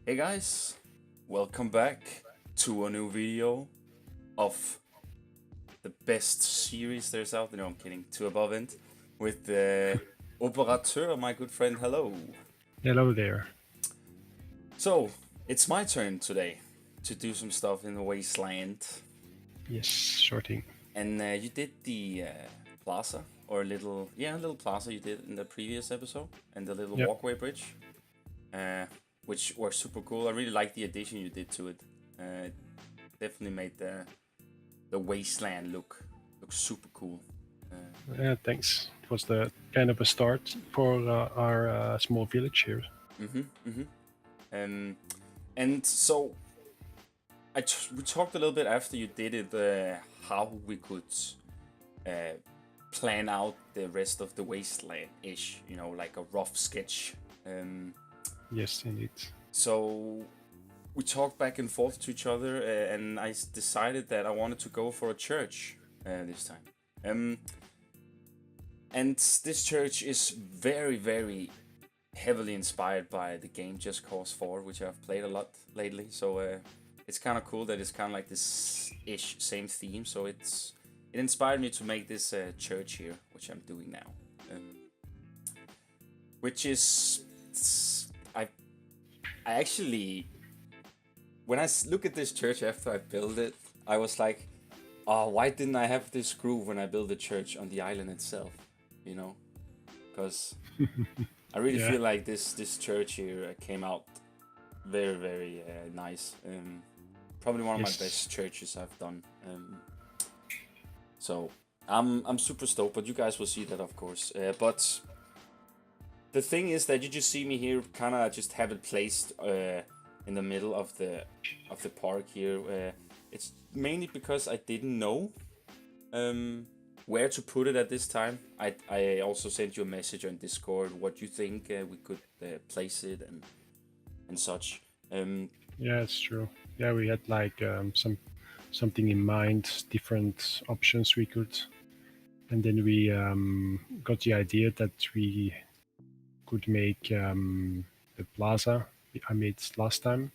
Hey guys, welcome back to a new video of the best series there's out there. No, I'm kidding. To Above End with the operateur, my good friend. Hello. Hello there. So it's my turn today to do some stuff in the Wasteland, Yes, sure thing. and you did the plaza or a little plaza you did in the previous episode, and the little Yep. walkway bridge, uh, which were super cool. I really like the addition you did to it. It definitely made the wasteland look super cool. Thanks. It was the kind of a start for our small village here. Mm-hmm, mm-hmm. Um, and so we talked a little bit after you did it, how we could uh, plan out the rest of the wasteland ish, like a rough sketch. Um, Yes, indeed. so we talked back and forth to each other, and I decided that I wanted to go for a church this time. And this church is very, very heavily inspired by the game Just Cause 4, which I've played a lot lately. So it's kind of cool that it's kind of like this ish same theme. So it inspired me to make this church here, which I'm doing now. Which is I actually, when I look at this church after I built it, I was like, oh, why didn't I have this groove when I built the church on the island itself? Because I really Yeah. feel like this church here came out very, very nice. Probably one of my Yes. best churches I've done. So I'm super stoked, but you guys will see that, of course. But the thing is that you just see me here, kind of just have it placed in the middle of the park here. It's mainly because I didn't know where to put it at this time. I also sent you a message on Discord what you think we could place it and such. Yeah, it's true. Yeah, we had like something in mind, different options we could, and then we got the idea that we could make the plaza I made last time,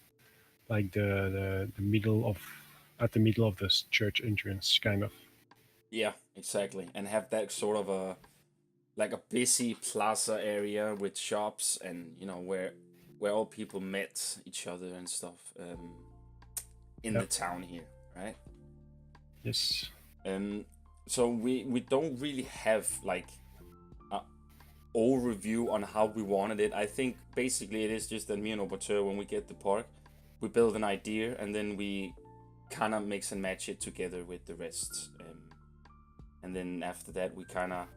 like the middle of at the middle of this church entrance, kind of. Yeah, exactly, and have that sort of a like a busy plaza area with shops and where all people met each other and stuff in Yeah. the town here, right? Yes. Um, so we don't really have like a overview on how we wanted it. I think basically it is just that me and Oberteur, when we get the park, we build an idea and then we kind of mix and match it together with the rest. And then after that, we kind of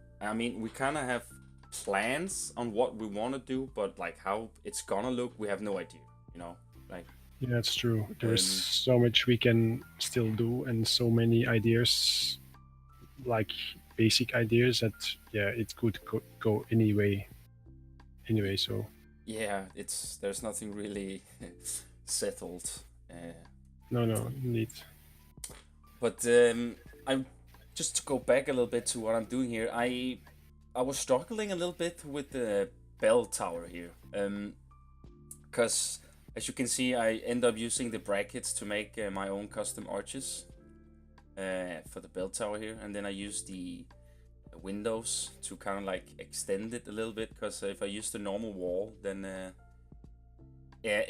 have plans on what we want to do, but like how it's gonna look, we have no idea. Like Yeah, it's true. There is um, so much we can still do, and so many ideas, like basic ideas that yeah, it could go anyway. Anyway, so yeah, there's nothing really settled. no, no, indeed. But I just to go back a little bit to what I'm doing here. I was struggling a little bit with the bell tower here, because as you can see, I end up using the brackets to make my own custom arches for the bell tower here, and then I use the windows to kind of like extend it a little bit. Because if I use the normal wall, then yeah,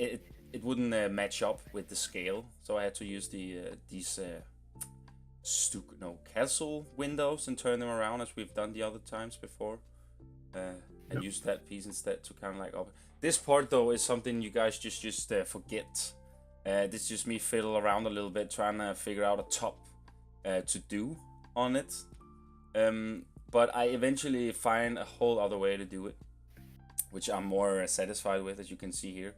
it wouldn't match up with the scale, so I had to use these castle windows and turn them around as we've done the other times before, and Yep. use that piece instead to kind of like up. This part though is something you guys just forget. This is just me fiddle around a little bit trying to figure out a top to do on it. But I eventually find a whole other way to do it, which I'm more satisfied with, as you can see here.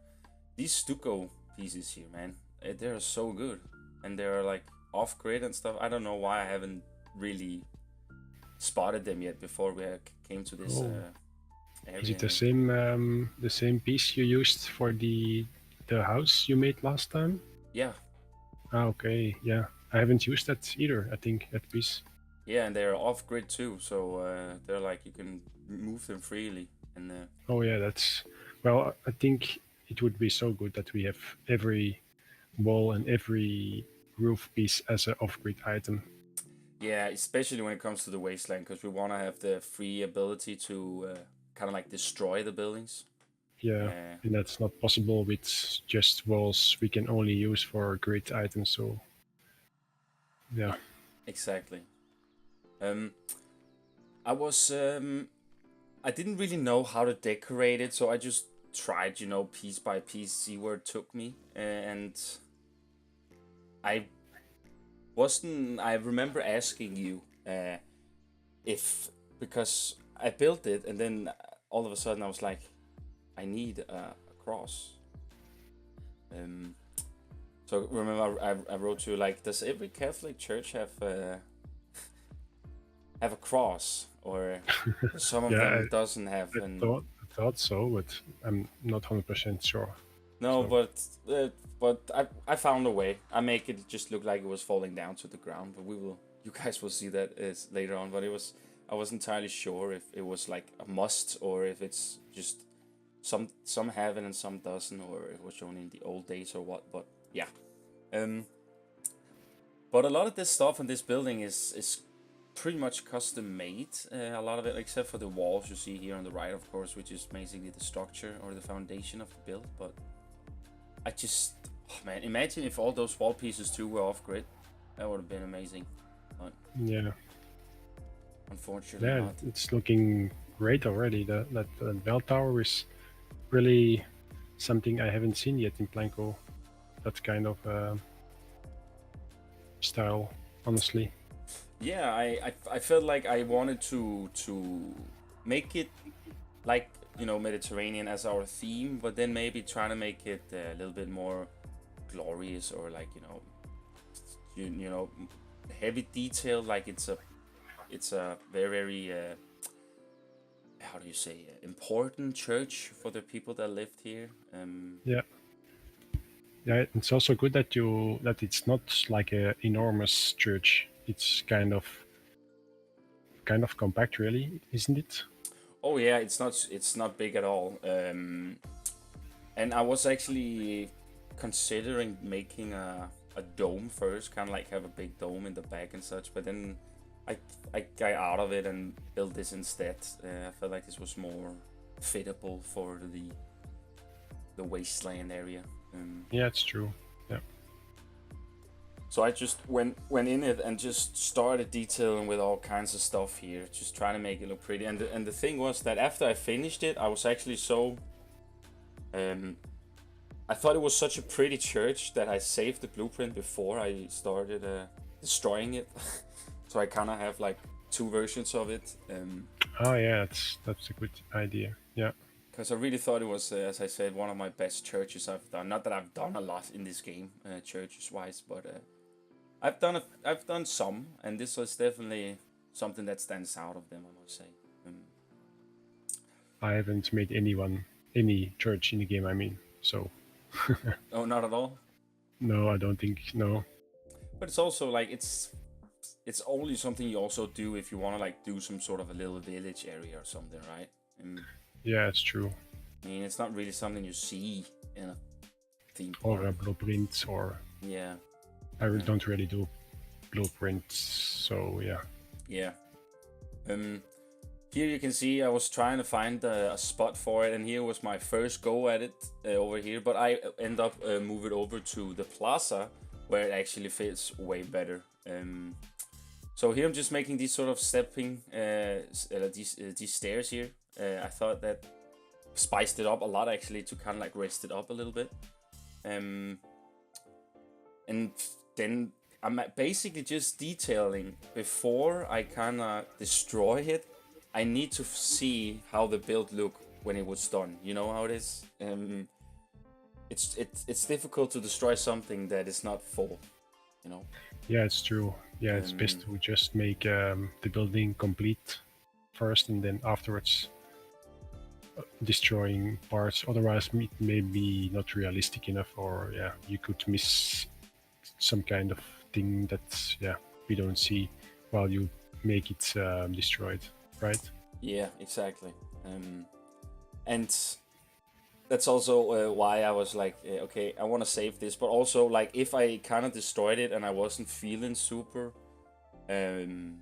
These stucco pieces here, man, they're so good, and they're like off grid and stuff. I don't know why I haven't really spotted them yet before we came to this Oh, is area it here. the same piece you used for the house you made last time? Yeah, Ah, okay, yeah. I haven't used that either. I think that piece. yeah, and they're off grid too, so they're like you can move them freely. And Oh yeah, that's well. I think it would be so good that we have every wall and every roof piece as an off-grid item. Yeah, especially when it comes to the Wasteland, because we want to have the free ability to kind of like destroy the buildings. Yeah, and that's not possible with just walls we can only use for grid items. So yeah, Exactly. Um, I was I didn't really know how to decorate it, so I just tried, piece by piece, see where it took me, and I wasn't. I remember asking you if because I built it, and then all of a sudden I was like, I need a cross. So remember, I wrote to you like, does every Catholic church have a cross, or some of yeah, them doesn't have? I And thought so, but I'm not 100% sure. no, So but I found a way. I make it just look like it was falling down to the ground, but you guys will see that is later on. But I wasn't entirely sure if it was like a must or if it's just some have it and some doesn't, or it was only in the old days or what. But yeah, um, but a lot of this stuff in this building is pretty much custom made. A lot of it, except for the walls you see here on the right, of course, which is basically the structure or the foundation of the build. But I just, oh man, imagine if all those wall pieces too were off grid. That would have been amazing. But yeah, unfortunately yeah, not. it's looking great already. That bell tower is really something I haven't seen yet in Planko. That kind of style, honestly. Yeah, I felt like I wanted to make it like Mediterranean as our theme, but then maybe trying to make it a little bit more glorious, or like heavy detail, like it's a very how do you say, important church for the people that lived here. Yeah, yeah. It's also good that it's not like a enormous church. It's kind of compact, really, isn't it? Oh yeah, it's not big at all. And I was actually considering making a dome first, kind of like have a big dome in the back and such. But then I got out of it and built this instead. I felt like this was more fitable for the wasteland area. Yeah, it's true. Yeah, So I just went in it and just started detailing with all kinds of stuff here, just trying to make it look pretty. And the thing was that after I finished it, I was actually so I thought it was such a pretty church that I saved the blueprint before I started destroying it. So I kind of have like two versions of it. oh yeah, that's a good idea. Yeah, Because I really thought it was, as I said, one of my best churches I've done. Not that I've done a lot in this game, churches wise, but I've done some, and this was definitely something that stands out of them, I must say. I haven't made any church in the game. I mean, so Oh, not at all. no, I don't think no. But it's also like it's only something you also do if you want to like do some sort of a little village area or something, right? Yeah, it's true. I mean, it's not really something you see in a theme Or park. a blueprint, or Yeah, don't really do blueprints. So yeah, yeah. Here you can see I was trying to find a spot for it, and here was my first go at it over here. But I end up move it over to the plaza where it actually fits way better. So here I'm just making these sort of stepping these stairs here. I thought that spiced it up a lot actually, to kind of like rest it up a little bit. And then I'm basically just detailing before I kind of destroy it. I need to see how the build look when it was done. You know how it is. It's difficult to destroy something that is not full. You know. yeah, it's true. Yeah, it's best to just make the building complete first, and then afterwards destroying parts. Otherwise, it may be not realistic enough, or yeah, you could miss some kind of thing that we don't see while you make it destroyed, right? Yeah, exactly. And that's also why I was like, okay, I want to save this, but also like if I kind of destroyed it and I wasn't feeling super um,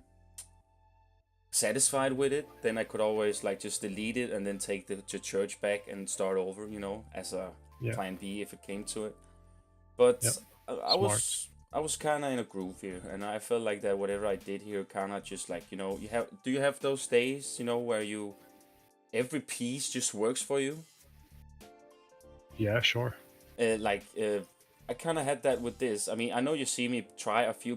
satisfied with it, then I could always like just delete it and then take the church back and start over, you know, as a Yeah, plan B if it came to it. But yeah, I smart. I was kind of in a groove here, and I felt like that whatever I did here, kind of just like, you know, you have, do you have those days, you know, where you every piece just works for you? Yeah, sure. Like I kind of had that with this. I mean, I know you see me try a few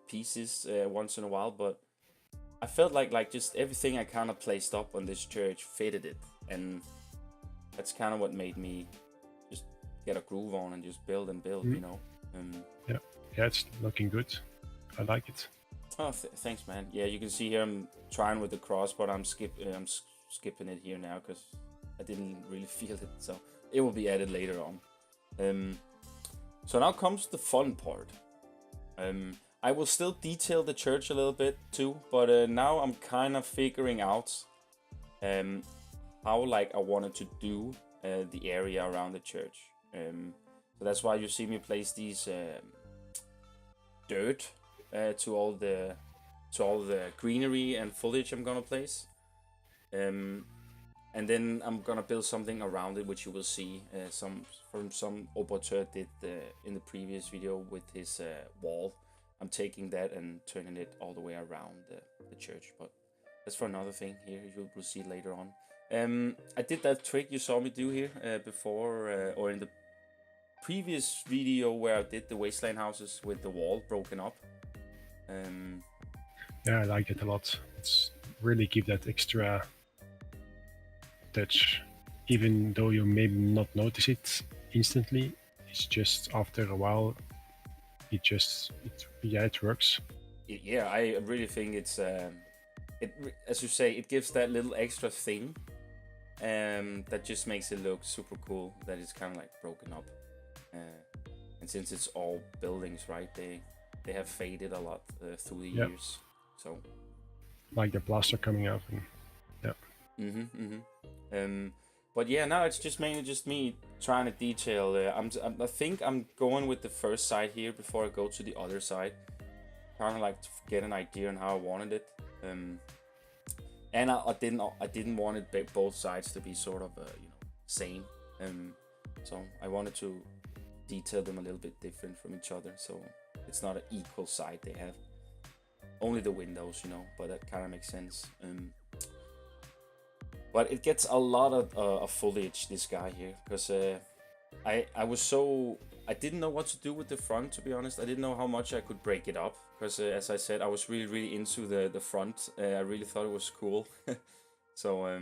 pieces once in a while, but I felt like just everything I kind of placed up on this church fitted it, and that's kind of what made me just get a groove on and just build and build, you Mm, know. Um, yeah, yeah, it's looking good. I like it. oh, thanks, man. Yeah, you can see here I'm trying with the cross, but I'm skipping it here now because I didn't really feel it, so it will be added later on. Um, so now comes the fun part. I will still detail the church a little bit too, but now I'm kind of figuring out um, how like I wanted to do the area around the church. So that's why you see me place these dirt to all the greenery and foliage I'm gonna place. Um, and then I'm gonna build something around it, which you will see some operateur did in the previous video with his wall. I'm taking that and turning it all the way around the church, but that's for another thing here. You will see later on. I did that trick you saw me do here before, or in the previous video where I did the Wasteland houses with the wall broken up. Yeah, I like it a lot. It's really give that extra touch, even though you may not notice it instantly. It's just after a while, it works. Yeah, I really think it's as you say, it gives that little extra thing that just makes it look super cool. That it's kind of like broken up, and since it's all buildings, right? They have faded a lot through the Yep. years. So Like the plaster coming out, and yeah. but yeah, now it's just mainly just me trying to detail. I think I'm going with the first side here before I go to the other side. Kind of like to get an idea on how I wanted it. And I didn't want it both sides to be sort of you know, same. So I wanted to detail them a little bit different from each other. So it's not an equal side they have. Only the windows, you know, but that kind of makes sense. But it gets a lot of foliage, this guy here, because I didn't know what to do with the front, to be honest. I didn't know how much I could break it up, because as I said, I was really into the front. I really thought it was cool. So I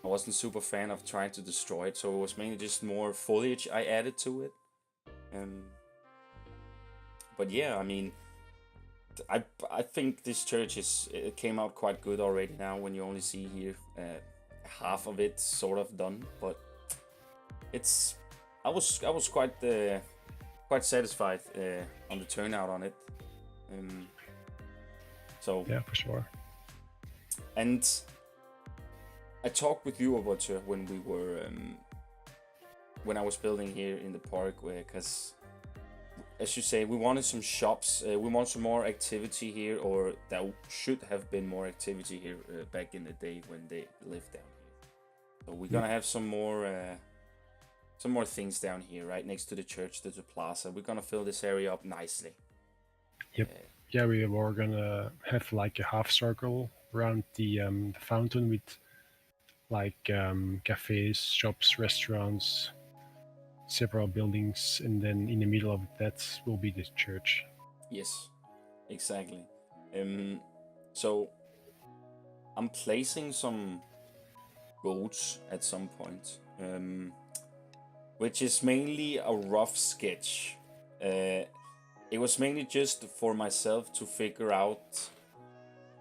wasn't super fan of trying to destroy it, so it was mainly just more foliage I added to it. But yeah, I mean, I think this church it came out quite good already now when you only see here half of it sort of done, but it's I was quite satisfied on the turnout on it. So Yeah, for sure. and I talked with you about when we were when I was building here in the park, because as you say, we wanted some shops. We want some more activity here, or there should have been more activity here back in the day when they lived down here. So we're gonna have some more things down here, right next to the church, to the plaza. We're gonna fill this area up nicely. Yep. Yeah, we were gonna have like a half circle around the fountain with like cafes, shops, restaurants, several buildings, and then in the middle of that will be the church. Yes, exactly. So I'm placing some roads at some point, which is mainly a rough sketch. It was mainly just for myself to figure out.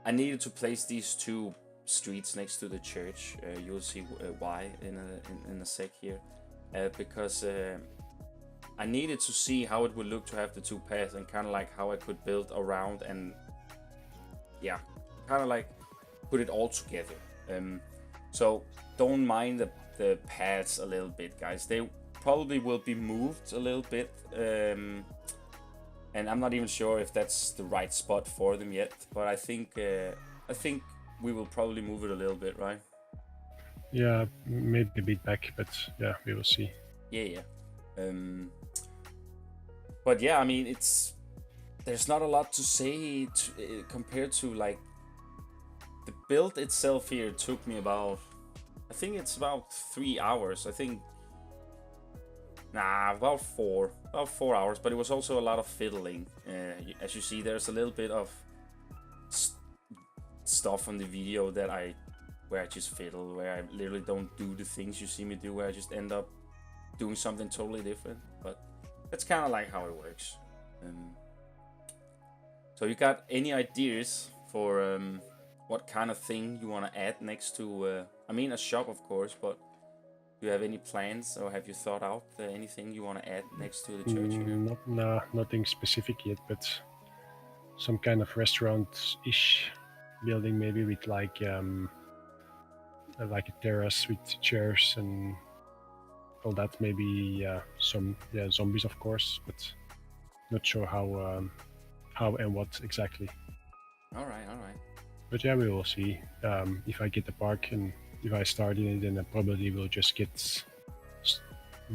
I needed to place these two streets next to the church. You'll see why in a sec here, because I needed to see how it would look to have the two paths, and kind of like how I could build around, and kind of like put it all together. So don't mind the paths a little bit, guys. They probably will be moved a little bit, and I'm not even sure if that's the right spot for them yet. But I think we will probably move it a little bit, right? Yeah, maybe a bit back, but yeah, we will see. Yeah. But yeah, I mean, there's not a lot to say compared to like the build itself. Here took me about, I think it's about 3 hours. I think, about 4 hours. But it was also a lot of fiddling. As you see, there's a little bit of stuff on the video where I just fiddle, where I literally don't do the things you see me do, where I just end up doing something totally different. But that's kind of like how it works. So you got any ideas for what kind of thing you want to add next to, I mean, a shop, of course, but do you have any plans, or have you thought out anything you want to add next to the church here? Nothing specific yet, but some kind of restaurant-ish building, maybe with like a terrace with chairs and all that. Maybe some zombies, of course, but not sure how and what exactly. All right. But yeah, we will see. If I get the park and if I start in it, then I probably will just get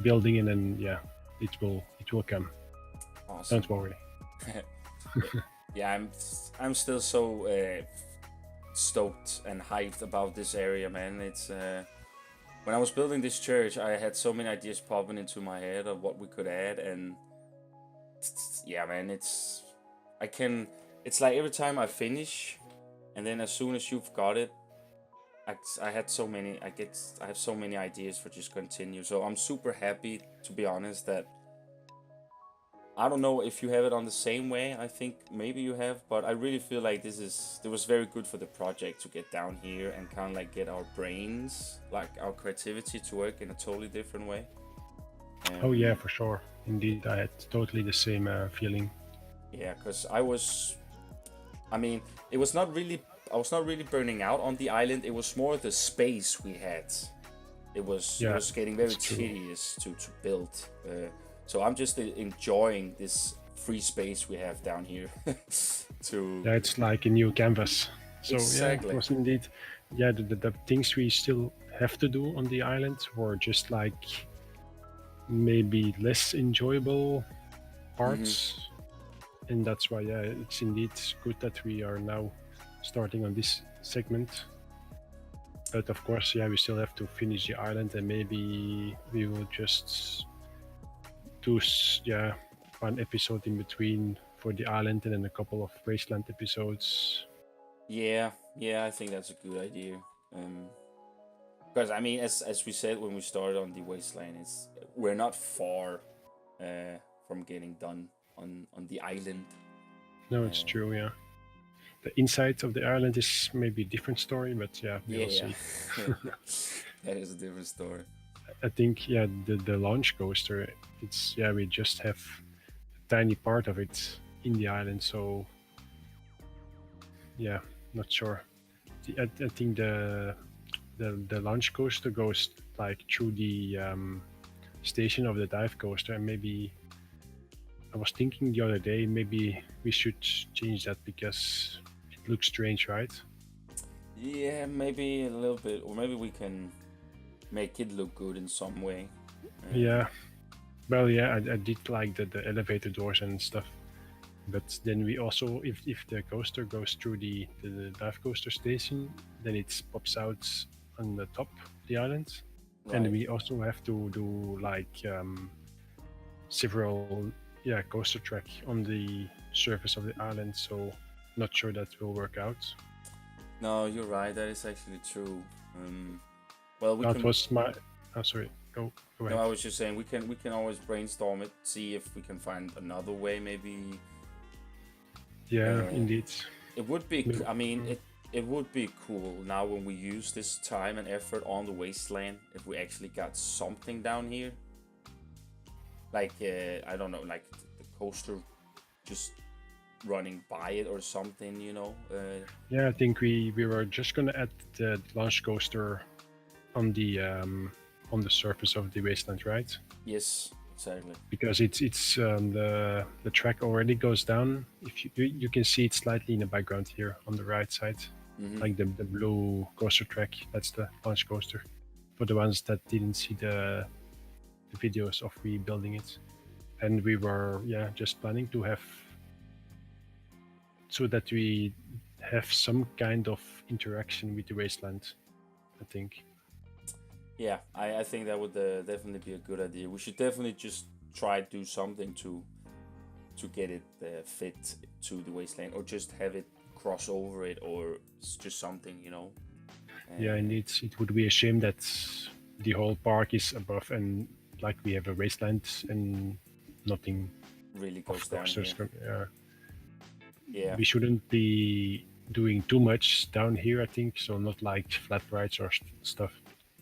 building, and then it will come. Awesome. Don't worry. Yeah, I'm still so stoked and hyped about this area, man. It's when I was building this church, I had so many ideas popping into my head of what we could add, and yeah, man, it's like every time I finish, and then as soon as you've got it, I have so many ideas for just continue. So I'm super happy, to be honest, that I don't know if you have it on the same way. I think maybe you have, but I really feel like it was very good for the project to get down here and kind of like get our brains, like our creativity, to work in a totally different way. Oh yeah, for sure. Indeed, I had totally the same feeling. Yeah, because I was not really burning out on the island. It was more the space we had. It was getting very tedious to build. So I'm just enjoying this free space we have down here. Yeah, it's like a new canvas. So exactly. Yeah, it was indeed. Yeah, the things we still have to do on the island were just like maybe less enjoyable parts. And that's why it's indeed good that we are now starting on this segment. But of course, we still have to finish the island, and maybe we will just do one episode in between for the island, and then a couple of Wasteland episodes. Yeah, I think that's a good idea. Because I mean, as we said when we started on the Wasteland, we're not far from getting done on the island. No, it's true. Yeah, the inside of the island is maybe a different story, but we will see. That is a different story. I think the launch coaster, we just have a tiny part of it in the island, so not sure. I think the launch coaster goes like through the station of the dive coaster, and maybe I was thinking the other day maybe we should change that because it looks strange, right? Yeah, maybe a little bit, or maybe we can make it look good in some way. Yeah. Well, I did like the elevator doors and stuff, but then we also, if the coaster goes through the dive coaster station, then it pops out on the top of the island, right. And we also have to do like several coaster track on the surface of the island, so not sure that will work out. No, you're right, that is actually true. Well, was my sorry, go ahead. No, I was just saying we can always brainstorm it, see if we can find another way, maybe. Indeed, it would be, I mean, it would be cool now when we use this time and effort on the Wasteland if we actually got something down here, like I don't know, like the coaster just running by it or something, you know. I think we were just gonna add the launch coaster on the on the surface of the wasteland, right? Yes, exactly. Because it's the track already goes down. If you can see it slightly in the background here on the right side, like the blue coaster track. That's the launch coaster. For the ones that didn't see the videos of rebuilding it, and we were just planning to have so that we have some kind of interaction with the wasteland, I think. Yeah, I think that would definitely be a good idea. We should definitely just try to do something to get it fit to the wasteland, or just have it cross over it, or just something, you know. Yeah, indeed. It would be a shame that the whole park is above and like we have a wasteland and nothing Really of goes down course here. Yeah. We shouldn't be doing too much down here, I think. So not like flat rides or stuff,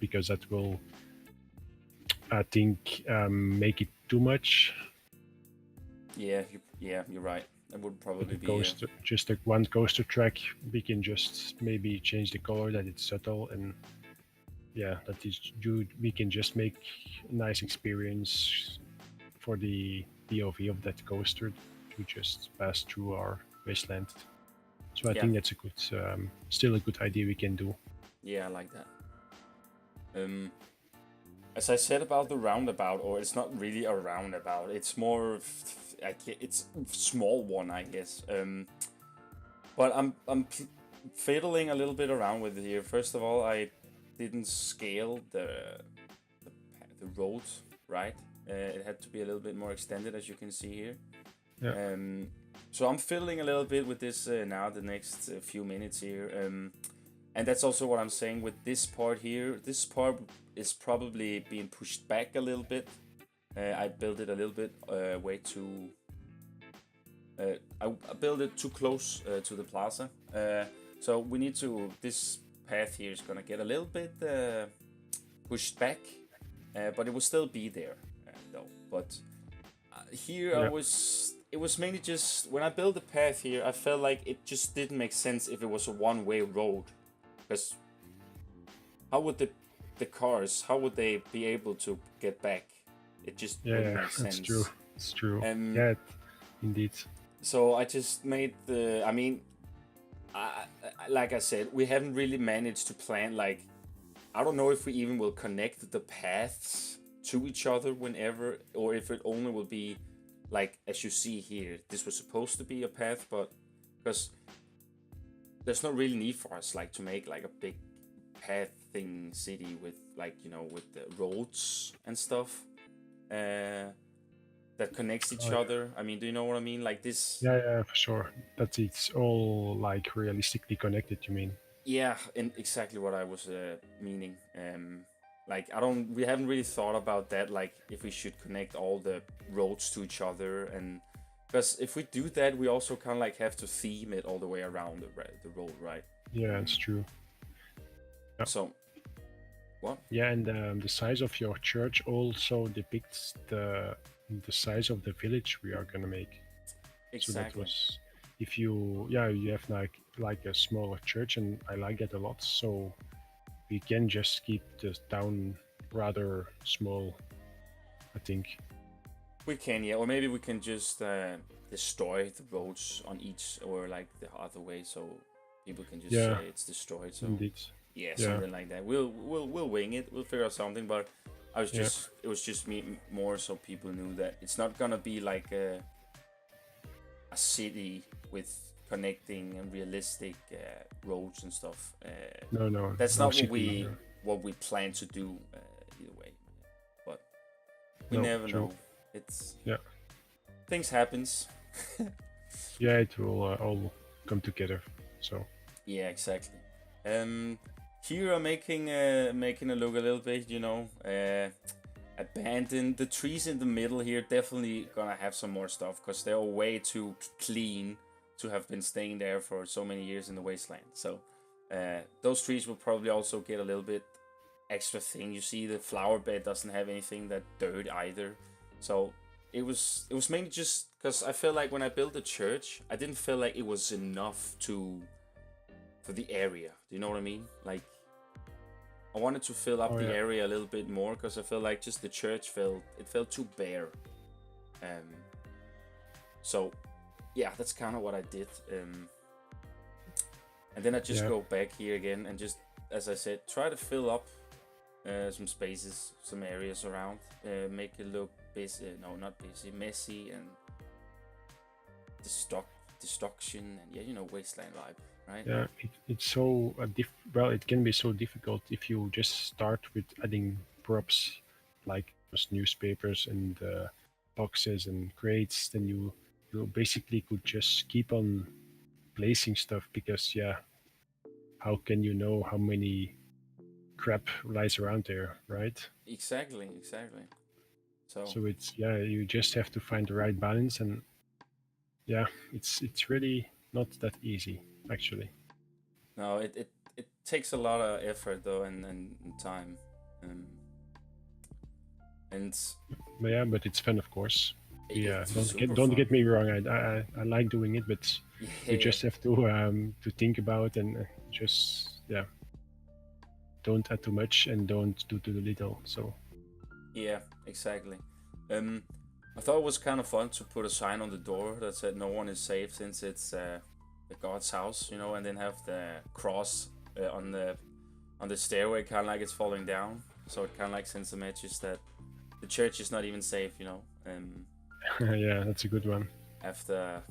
because that will, I think, make it too much. Yeah, you're right. That would probably be coaster, just a one coaster track. We can just maybe change the color, that it's subtle, and that is we can just make a nice experience for the POV of that coaster to just pass through our wasteland. So I think that's a good, still a good idea we can do. Yeah, I like that. As I said about the roundabout, or it's not really a roundabout, it's more, it's a small one, I guess. But I'm fiddling a little bit around with it here. First of all, I didn't scale the road right. It had to be a little bit more extended, as you can see here. Yeah. So I'm fiddling a little bit with this now, the next few minutes here. And that's also what I'm saying with this part here. This part is probably being pushed back a little bit. I built it a little bit way too... I built it too close to the plaza. So we need to... This path here is gonna get a little bit pushed back. But it will still be there, though. But here it was mainly just... When I built the path here, I felt like it just didn't make sense if it was a one-way road. Because how would the cars, how would they be able to get back? It just wouldn't make sense. That's true. It's true. Yeah, indeed. So I just made the... I mean, like I said, we haven't really managed to plan, like... I don't know if we even will connect the paths to each other whenever, or if it only will be, like, as you see here. This was supposed to be a path, but... Because... There's no really need for us, like, to make like a big pathing city with, like, you know, with the roads and stuff that connects each other. I mean, do you know what I mean? Like this. Yeah, for sure. That it's all like realistically connected. You mean? Yeah, and exactly what I was meaning. Like we haven't really thought about that. Like if we should connect all the roads to each other and. Because if we do that, we also kind of like have to theme it all the way around the road, right? Yeah, it's true. Yeah. So, what? Yeah, and the size of your church also depicts the size of the village we are gonna make. Exactly. So that was, if you have like a smaller church, and I like that a lot. So we can just keep the town rather small, I think. We can, yeah, or maybe we can just destroy the roads on each, or like the other way, so people can just say it's destroyed. So indeed. Yeah, something like that. We'll wing it. We'll figure out something. But I was just it was just me more so people knew that it's not gonna be like a city with connecting and realistic roads and stuff. No, that's not what we plan to do either way. But we never know. It's things happens. Yeah, it will all come together. So yeah, exactly. Here I'm making it look a little bit, you know, abandoned. The trees in the middle here definitely gonna have some more stuff because they're way too clean to have been staying there for so many years in the wasteland. So those trees will probably also get a little bit extra thing. You see the flower bed doesn't have anything that dirt either. So it was mainly just because I felt like when I built the church, I didn't feel like it was enough for the area. Do you know what I mean? Like I wanted to fill up Oh the yeah. area a little bit more because I felt like just the church felt too bare. Um, so yeah, that's kind of what I did. And then I just Yeah. go back here again and just, as I said, try to fill up some spaces, some areas around, make it look busy. No, not busy, messy and destruction and yeah, wasteland vibe, right? Yeah, it's so well. It can be so difficult if you just start with adding props like those newspapers and boxes and crates. Then you basically could just keep on placing stuff because yeah, how can you know how many crap lies around there, right? Exactly. So So it's yeah, you just have to find the right balance, and yeah, it's really not that easy actually. no, it takes a lot of effort though and time, um, and But yeah, but it's fun, of course. Yeah, it's super don't fun. get me wrong. I like doing it, but you Yeah, just have to think about and just yeah, don't add too much and don't do too little. So yeah, exactly. Um, I thought it was kind of fun to put a sign on the door that said no one is safe since it's the God's house, and then have the cross on the stairway, kind of like it's falling down. So it kind of like sends the message that the church is not even safe, yeah, that's a good one. after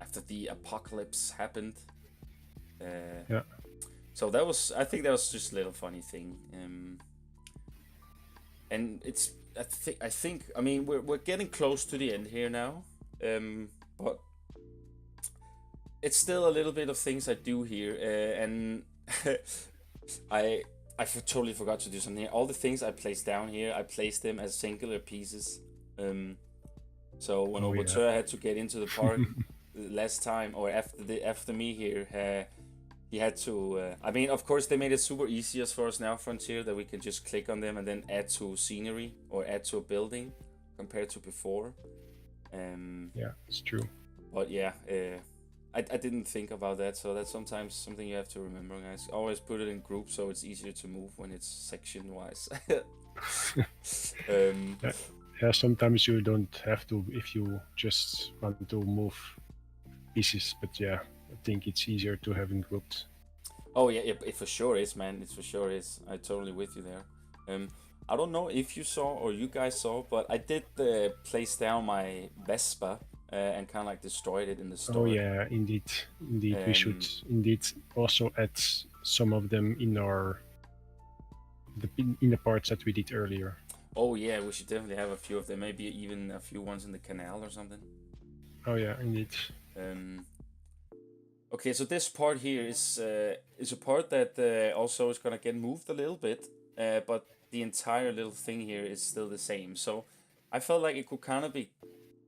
after the apocalypse happened. Uh, Yeah, so I think that was just a little funny thing. And I think, I mean, we're getting close to the end here now. But it's still a little bit of things I do here, and I totally forgot to do something here. All the things I placed down here, I placed them as singular pieces. So when oh yeah, Overture had to get into the park last time, or after me here, he had to. I mean, of course, they made it super easy as for us now, Frontier, that we can just click on them and then add to scenery or add to a building compared to before. yeah, it's true. But yeah, I didn't think about that, so that's sometimes something you have to remember, guys. Always put it in groups so it's easier to move when it's section wise. Yeah, yeah, sometimes you don't have to if you just want to move pieces, but yeah, I think it's easier to have in groups. Oh yeah, it for sure is, man. It for sure is. I totally with you there. I don't know if you saw or you guys saw, but I did place down my Vespa and kind of like destroyed it in the Oh start. yeah, indeed, indeed. We should Um, indeed also add some of them in in the parts that we did earlier. oh yeah, we should definitely have a few of them. Maybe even a few ones in the canal or something. Oh yeah, indeed. Um, okay, so this part here is a part that also is gonna get moved a little bit, but the entire little thing here is still the same. So I felt like it could kind of be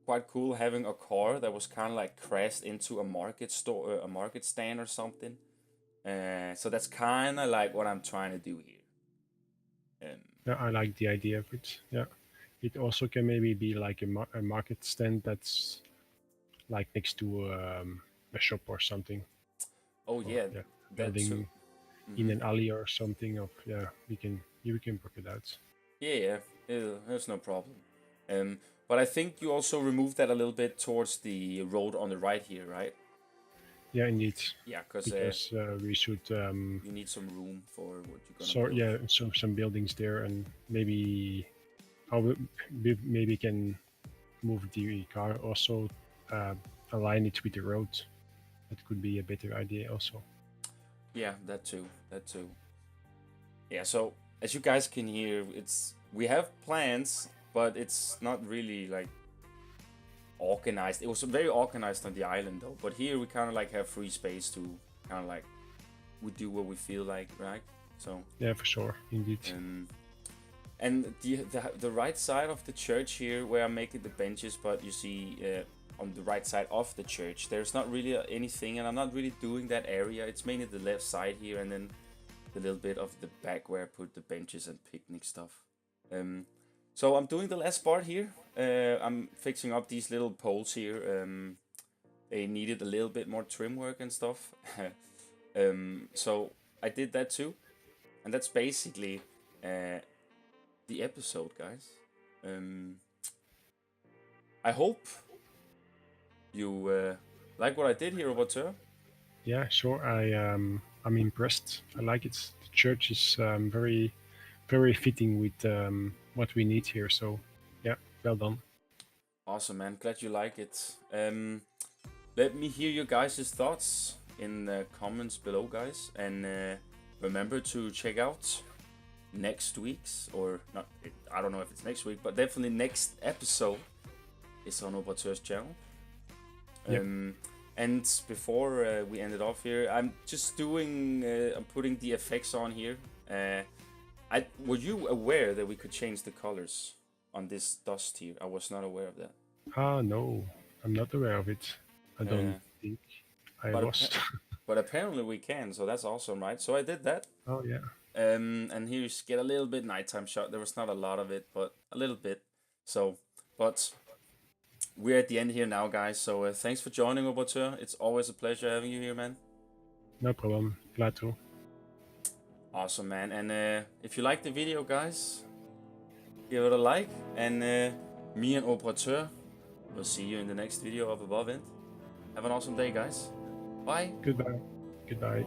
quite cool having a car that was kind of like crashed into a market store, a market stand or something. So that's kind of like what I'm trying to do here. Um, Yeah, I like the idea of it. Yeah, it also can maybe be like a market stand that's like next to a shop or something, oh or yeah, yeah, that too. building in Mm-hmm. an alley or something. Of yeah, we can work it out. Yeah, there's no problem. But I think you also removed that a little bit towards the road on the right here, right? Yeah, indeed, Yeah, because because we should you need some room for what you're gonna so build. yeah, some buildings there, and maybe how we maybe can move the car also uh, align it with the road. That could be a better idea also. Yeah, that too. That too. Yeah, so as you guys can hear, we have plans, but it's not really like organized. It was very organized on the island though, but here we kind of like have free space to kind of like we do what we feel like, right? So, Yeah, for sure, indeed. um, and the right side of the church here, where I'm making the benches, but you see on the right side of the church, there's not really anything, and I'm not really doing that area. It's mainly the left side here, and then the little bit of the back where I put the benches and picnic stuff. So I'm doing the last part here. I'm fixing up these little poles here. They needed a little bit more trim work and stuff. So I did that too. And that's basically the episode, guys. I hope you like what I did here, Roboteur. Yeah, sure. I'm impressed. I like it. The church is very fitting with what we need here. So yeah, well done. Awesome, man. Glad you like it. Let me hear your guys' thoughts in the comments below, guys. And remember to check out next week's, or not, I don't know if it's next week, but definitely next episode is on Operateurs channel. Yep. And before we end it off here, I'm just doing, I'm putting the effects on here. Were you aware that we could change the colors on this dust here? I was not aware of that. Ah, no, I'm not aware of it. I don't think I But was. but apparently we can, so that's awesome, right? So I did that. Oh yeah. And here you get a little bit nighttime shot. There was not a lot of it, but a little bit. So, but we're at the end here now, guys. So thanks for joining, Roboteur. It's always a pleasure having you here, man. No problem. Glad to. Awesome, man. And if you like the video, guys, give it a like. And me and Operateur will see you in the next video of Above End. Have an awesome day, guys. Bye. Goodbye. Goodbye.